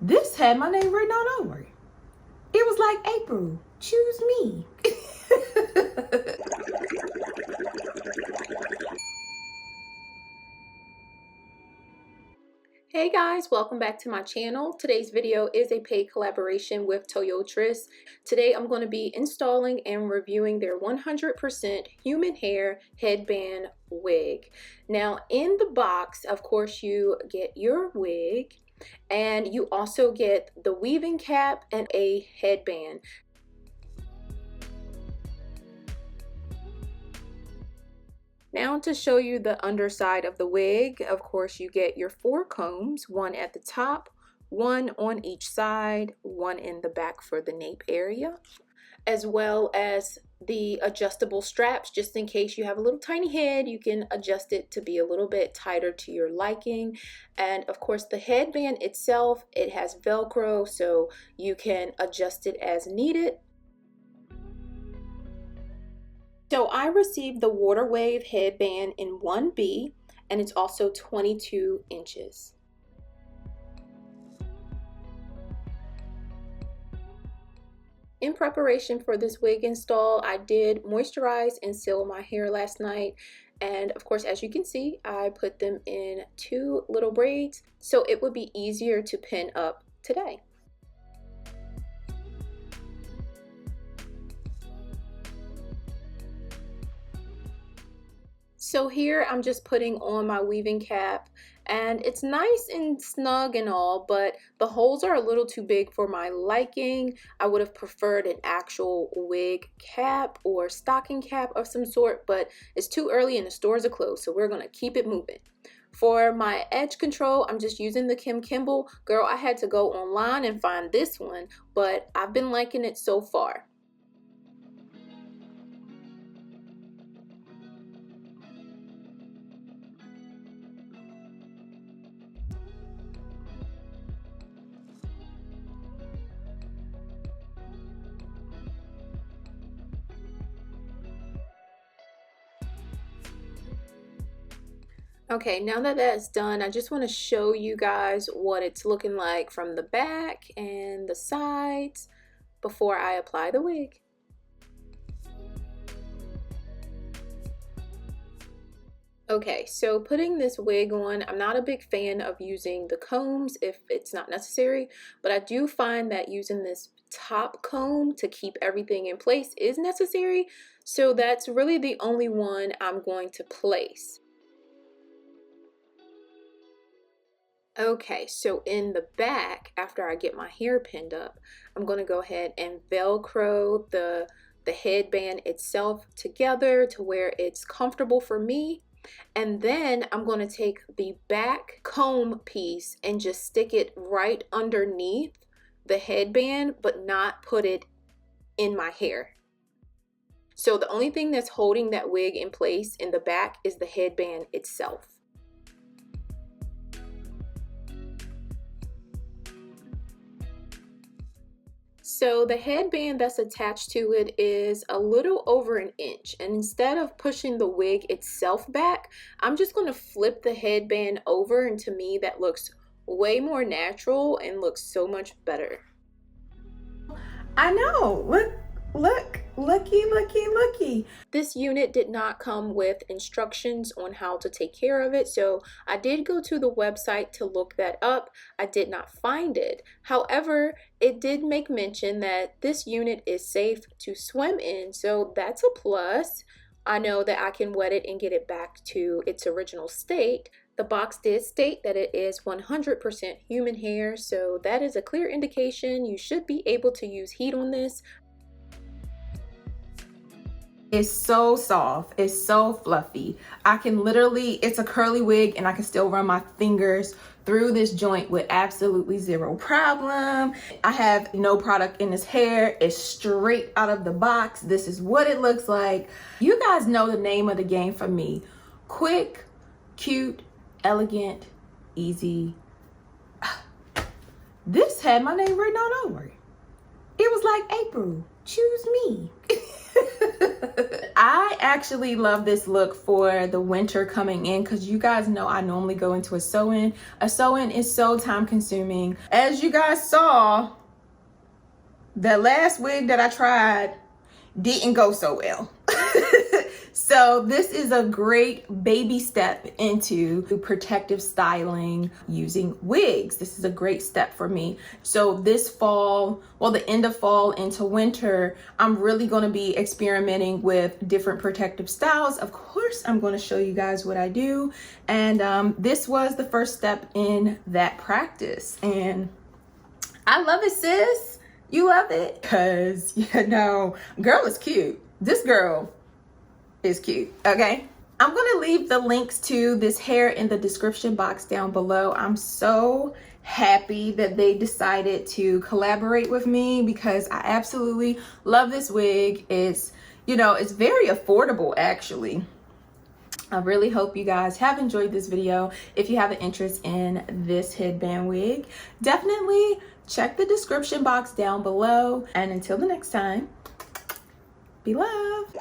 This had my name written all over it. It was like, April, choose me. Hey guys, welcome back to my channel. Today's video is a paid collaboration with Toyotress. Today I'm going to be installing and reviewing their 100% human hair headband wig. Now in the box, of course, you get your wig and you also get the weaving cap and a headband. Now to show you the underside of the wig, of course you get your 4 combs, one at the top, one on each side, one in the back for the nape area, as well as the adjustable straps just in case you have a little tiny head. You can adjust it to be a little bit tighter to your liking. And of course the headband itself, it has Velcro, so you can adjust it as needed. So I received the Water Wave headband in 1B, and it's also 22 inches. In preparation for this wig install, I did moisturize and seal my hair last night. And of course, as you can see, I put them in 2 little braids, so it would be easier to pin up today. So here I'm just putting on my weaving cap, and it's nice and snug and all, but the holes are a little too big for my liking. I would have preferred an actual wig cap or stocking cap of some sort, but it's too early and the stores are closed, so we're gonna keep it moving. For my edge control, I'm just using the Kim Kimble. Girl, I had to go online and find this one, but I've been liking it so far. Okay, now that that's done, I just want to show you guys what it's looking like from the back and the sides before I apply the wig. Okay, so putting this wig on, I'm not a big fan of using the combs if it's not necessary, but I do find that using this top comb to keep everything in place is necessary, so that's really the only one I'm going to place. Okay, so in the back, after I get my hair pinned up, I'm going to go ahead and Velcro the headband itself together to where it's comfortable for me. And then I'm going to take the back comb piece and just stick it right underneath the headband, but not put it in my hair. So the only thing that's holding that wig in place in the back is the headband itself. So the headband that's attached to it is a little over 1 inch, and instead of pushing the wig itself back, I'm just going to flip the headband over, and to me that looks way more natural and looks so much better. I know, looky. This unit did not come with instructions on how to take care of it, so I did go to the website to look that up. I did not find it. However, it did make mention that this unit is safe to swim in, so that's a plus. I know that I can wet it and get it back to its original state. The box did state that it is 100% human hair, so that is a clear indication you should be able to use heat on this. It's so soft, it's so fluffy. I can literally, it's a curly wig and I can still run my fingers through this joint with absolutely zero problem. I have no product in this hair. It's straight out of the box. This is what it looks like. You guys know the name of the game for me. Quick, cute, elegant, easy. This had my name written all over it. It was like, April, choose me. I actually love this look for the winter coming in because you guys know I normally go into a sew-in. A sew-in is so time consuming. As you guys saw, the last wig that I tried didn't go so well. So this is a great baby step into protective styling using wigs. This is a great step for me. So this fall, well, the end of fall into winter, I'm really going to be experimenting with different protective styles. Of course, I'm going to show you guys what I do. And this was the first step in that practice. And I love it, sis. You love it? Because, you know, girl is cute. This girl is cute, okay? I'm gonna leave the links to this hair in the description box down below. I'm so happy that they decided to collaborate with me because I absolutely love this wig. It's, you know, it's very affordable actually. I really hope you guys have enjoyed this video. If you have an interest in this headband wig, definitely check the description box down below. And until the next time, be loved.